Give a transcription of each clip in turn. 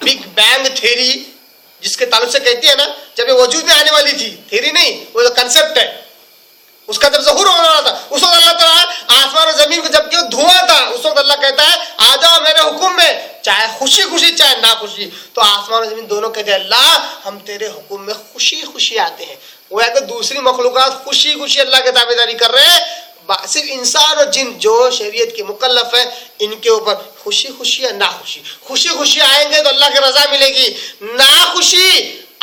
Big bang theory जिसके ताल्लुक से कहती है ना, जब ये वजूद में आने वाली थी, थ्योरी नहीं, वो जो कंसेप्ट है, उसका जब ज़हूर होने वाला था, उस वक्त अल्लाह ताला आसमान और जमीन को जब धुआं था, उस वक्त अल्लाह कहता है आ जाओ मेरे हुक्म में, चाहे खुशी खुशी चाहे ना खुशी। तो आसमान और जमीन दोनों कहते हैं अल्लाह हम तेरे हुक्म में खुशी खुशी आते हैं। वो है कि दूसरी मखलूकात खुशी खुशी अल्लाह की ताबेदारी कर रहे हैं, सिर्फ इंसान और जिन जो शरीयत के मुकल्लफ है इनके ऊपर खुशी खुशी या ना खुशी, खुशी खुशी आएंगे तो अल्लाह की रजा मिलेगी, ना खुशी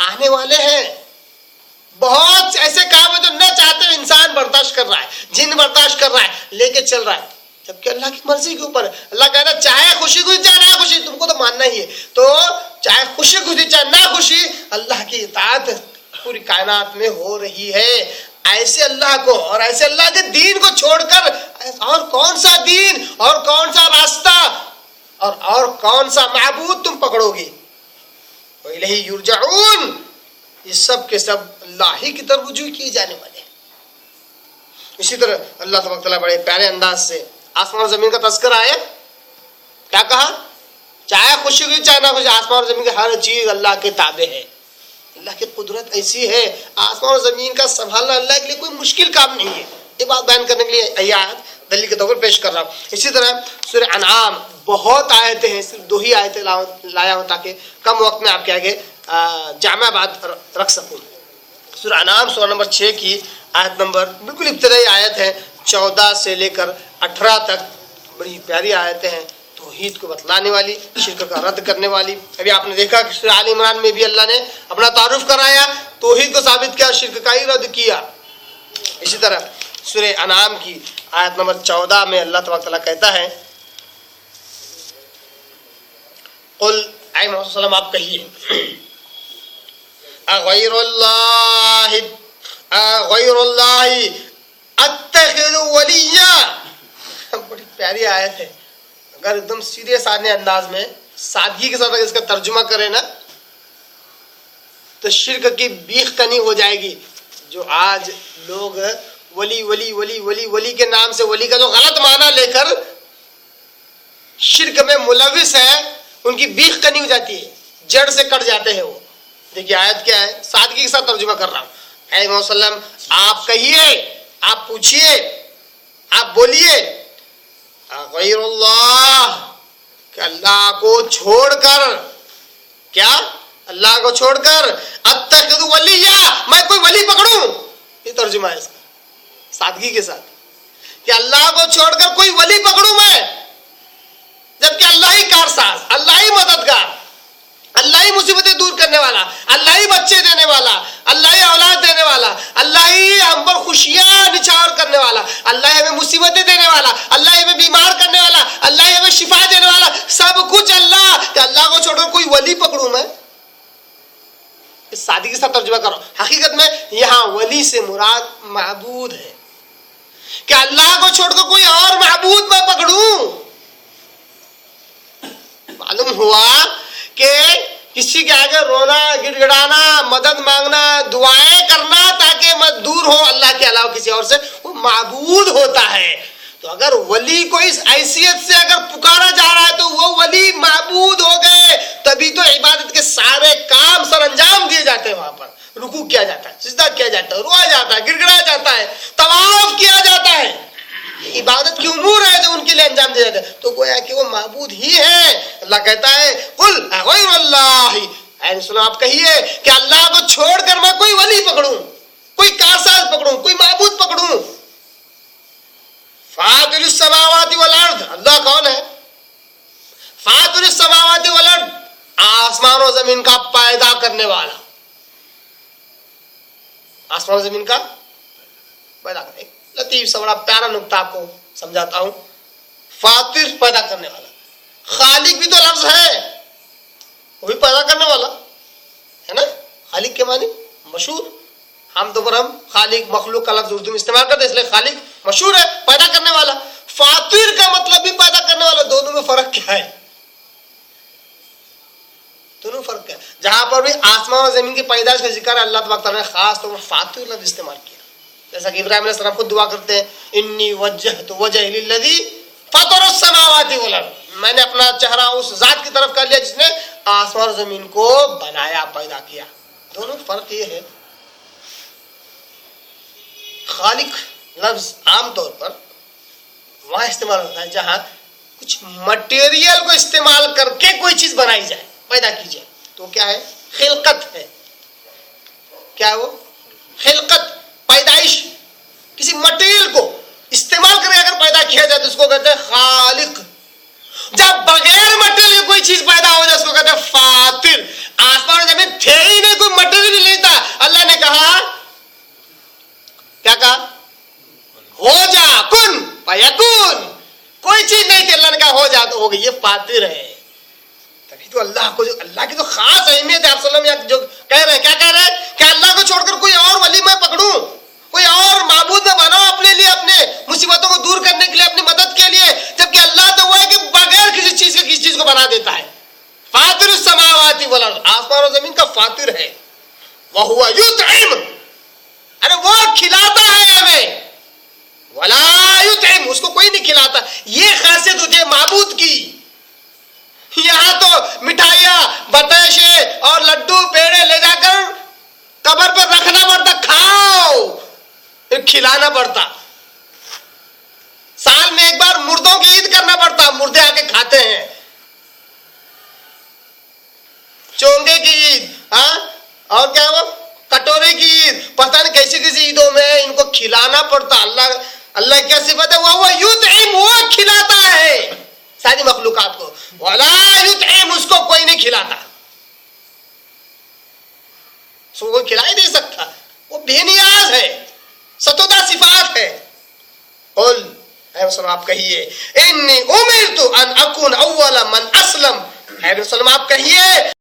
आने वाले हैं। बहुत ऐसे काम है जो न चाहते इंसान बर्दाश्त कर रहा है, जिन बर्दाश्त कर रहा है, लेके चल रहा है, जबकि अल्लाह की मर्जी के ऊपर है। अल्लाह कहना चाहे खुशी खुशी चाहे ना खुशी, तुमको तो मानना ही है, तो चाहे खुशी खुशी चाहे ना खुशी अल्लाह की इताअत पूरी कायनात में हो रही है। ऐसे अल्लाह को और ऐसे अल्लाह के दीन को छोड़कर और कौन सा दीन और कौन सा रास्ता और कौन सा माबूद तुम पकड़ोगे? वइलैहि युरजऊन, ये सब के सब अल्लाह ही की तरफ रुजू किए जाने वाले हैं। इसी तरह अल्लाह तबारक तआला बड़े प्यारे अंदाज से आसमान और जमीन का तज़किरा आया, क्या कहा? चाहे खुशी हुई चाहे ना खुशी, आसमान और जमीन की हर चीज अल्लाह के ताबे है। अल्लाह की कुदरत ऐसी है, आसमान और जमीन का संभालना अल्लाह के लिए कोई मुश्किल काम नहीं है। ये बात बयान करने के लिए आयत दलील के तौर पर पेश कर रहा हूँ। इसी तरह सूरह अनआम, बहुत आयतें हैं, सिर्फ 2 ही आयतें लाया हूँ ताकि कम वक्त में आपके आगे जामा बात रख सकूँ। सूरह अनआम सूरह नंबर 6 की आयत नंबर बिल्कुल इब्तिदाई आयत है, 14 से लेकर 18 तक बड़ी प्यारी आयतें हैं, तौहीद को बतलाने वाली, शिर्क का रद्द करने वाली। अभी आपने देखा कि सूरह आल इमरान में भी अल्लाह ने अपना तारुफ कराया, तौहीद को साबित किया, शिर्क का ही रद्द किया। इसी तरह सूरह अनआम की आयत नंबर 14 में अल्लाह तबारक तआला कहता है, कुल ऐ मोहम्मद सल्लल्लाहु अलैहि वसल्लम आप कहिए, गैरुल्लाहि अत्तखिज़ु वलिय्या। बड़ी प्यारी आयत है, अगर एकदम सीधे साधे अंदाज में सादगी के साथ अगर इसका तर्जुमा करें ना तो शिर्क की बीख कनी हो जाएगी। जो आज लोग वली वली वली वली वली के नाम से वली का जो गलत माना लेकर शिर्क में मुलविस है, उनकी बीख कनी हो जाती है, जड़ से कट जाते हैं वो। देखिए आयत क्या है, सादगी के साथ तर्जुमा कर रहा हूँ। ऐ मोहम्मद सल्लल्लाहु अलैहि वसल्लम आप कहिए, आप पूछिए, आप बोलिए, गैरुल्लाह, कि अल्लाह को छोड़कर, क्या अल्लाह को छोड़कर, अत्तखिज़ु वलिय्या, मैं कोई वली पकड़ूं, ये तर्जुमा है इसका सादगी के साथ, कि अल्लाह को छोड़कर कोई वली पकड़ूं मैं, जबकि अल्लाह ही कारसाज, अल्लाह ही मददगार, अल्लाह ही मुसीबतें दूर करने वाला, अल्लाह ही बच्चे देने वाला, अल्लाह ही औलाद देने वाला, अल्लाह ही हम पर खुशियां निछावर करने वाला, अल्लाह ही हमें मुसीबतें देने वाला, अल्लाह ही हमें बीमार करने वाला, अल्लाह ही हमें शिफा देने वाला, सब कुछ अल्लाह। अल्लाह को छोड़कर कोई वली पकड़ूं मैं, इस सादगी के साथ तर्जुमा करो। हकीकत में यहाँ वली से मुराद माबूद है, कि अल्लाह को छोड़कर कोई और माबूद मैं पकड़ूं। मालूम हुआ कि किसी के आगे रोना, गिड़गिड़ाना, मदद मांगना, दुआएं करना ताकि मत दूर हो अल्लाह के अलावा किसी और से, वो माबूद होता है। तो अगर वली को इस हैसियत से अगर पुकारा जा रहा है तो वो वली माबूद हो गए, तभी तो इबादत के सारे काम सर अंजाम दिए जाते हैं। वहां पर रुकू किया जाता है, सिजदा किया जाता है, रोया जाता है, गिड़गिड़ाया जाता है, तवाफ किया जाता है। इबादत की उमूर है जो उनके लिए अंजाम दिया जाता है, तो गोया कि वो माबूद ही है। अल्लाह कहता है कुल गैरुल्लाहि, ऐ रसूल आप कहिए कि अल्लाह को छोड़कर मैं कोई वली पकड़ूं, कोई कारसाज पकड़ूं, कोई माबूद पकड़ूं। फातिरुस समावाति वल अर्द, अल्लाह कौन है? फातिरुस समावाति वल अर्द, आसमान और जमीन का पैदा करने वाला, आसमान और जमीन का पैदा करने। लतीफ सा बड़ा प्यारा नुक्ता आपको समझाता हूं। फातिर पैदा करने वाला, खालिक भी तो लफ्ज है, वो भी पैदा करने वाला है ना। खालिक के मानी मशहूर, हम तो पर हम खालिक मखलूक का लफ्ज उर्दू में इस्तेमाल करते हैं, इसलिए खालिक मशहूर है, पैदा करने वाला। फातिर का मतलब भी पैदा करने वाला, दोनों में फर्क क्या है? दोनों फर्क क्या है? जहां पर भी आसमान और जमीन की पैदाइश का जिक्र है, अल्लाह तबारक तआला ने खास तौर पर फातिर लफ्ज इस्तेमाल किया। जैसा कि इब्राहिम अलैहिस्सलाम खुद दुआ करते हैं, इन्नी वज्जहतु वजही लिल्लज़ी फतरस समावाति वल अर्द, میں نے اپنا چہرہ اس ذات کی طرف کر لیا جس نے آسمان اور زمین کو بنایا، پیدا کیا. دونوں فرق یہ ہے، خالق لفظ عام طور پر وہاں استعمال ہوتا ہے جہاں کچھ مٹیریل کو استعمال کر کے کوئی چیز بنائی جائے، پیدا کی جائے، تو کیا ہے؟ خلقت ہے. کیا ہے وہ؟ خلقت، پیدائش. کسی مٹیریل کو استعمال کر کے اگر پیدا کیا جائے تو اس کو کہتے ہیں خالق. جب بغیر مٹیریل کی کوئی چیز پیدا ہو جائے اس کو کہتے ہیں فاطر. آسمان اور زمین تھے ہی نہیں، کوئی مٹیریل ہی نہیں تھا، اللہ نے کہا، کیا کہا؟ ہو جا، کن فیکون. کوئی چیز نہیں تھی، اللہ نے کہا ہو جا تو ہو گئی. یہ فاطر ہے. تبھی تو اللہ کو، اللہ کی تو خاص اہمیت ہے. آپ صلی اللہ علیہ وسلم جو کہہ رہے ہیں، کیا کہہ رہے ہیں؟ کہ اللہ کو چھوڑ کر کوئی اور ولی میں پکڑوں، کوئی اور معبود میں بناؤ اپنے لیے، اپنے مصیبتوں کو دور کرنے کے لیے، اپنی مدد کے لیے، جبکہ اللہ تو وہ ہے کہ بغیر کسی چیز کے کسی چیز کو بنا دیتا ہے. فاطر السماوات والارض، آسمان اور زمین کا فاطر ہے. وہو یطعم، ارے وہ کھلاتا ہے ہمیں. ولا یطعم، اس کو کوئی نہیں کھلاتا. یہ خاصیت ہوتی ہے معبود کی. یہاں تو مٹھائیاں، بتیشے اور لڈو پیڑے لے جا کر قبر پر رکھنا پڑتا، کھاؤ، پھر کھلانا پڑتا. سال میں ایک بار مردوں کی عید کرنا پڑتا، مردے آ کے کھاتے ہیں. چونگے کی عید، ہاں، اور کیا وہ کٹورے کی عید، پتہ نہیں کیسی کسی عیدوں میں ان کو کھلانا پڑتا. اللہ کیا صفت ہے؟ وہ یطعم، وہ کھلاتا ہے ساری مخلوقات کو. ولا یطعم، اس کو کوئی نہیں کھلاتا، اس کو کوئی کھلا ہی نہیں سکتا. وہ بے نیاز ہے، ستودہ صفات ہے. قل، اے رسول آپ کہیے، انی امرت ان اکون اول من اسلم. اے رسول آپ کہیے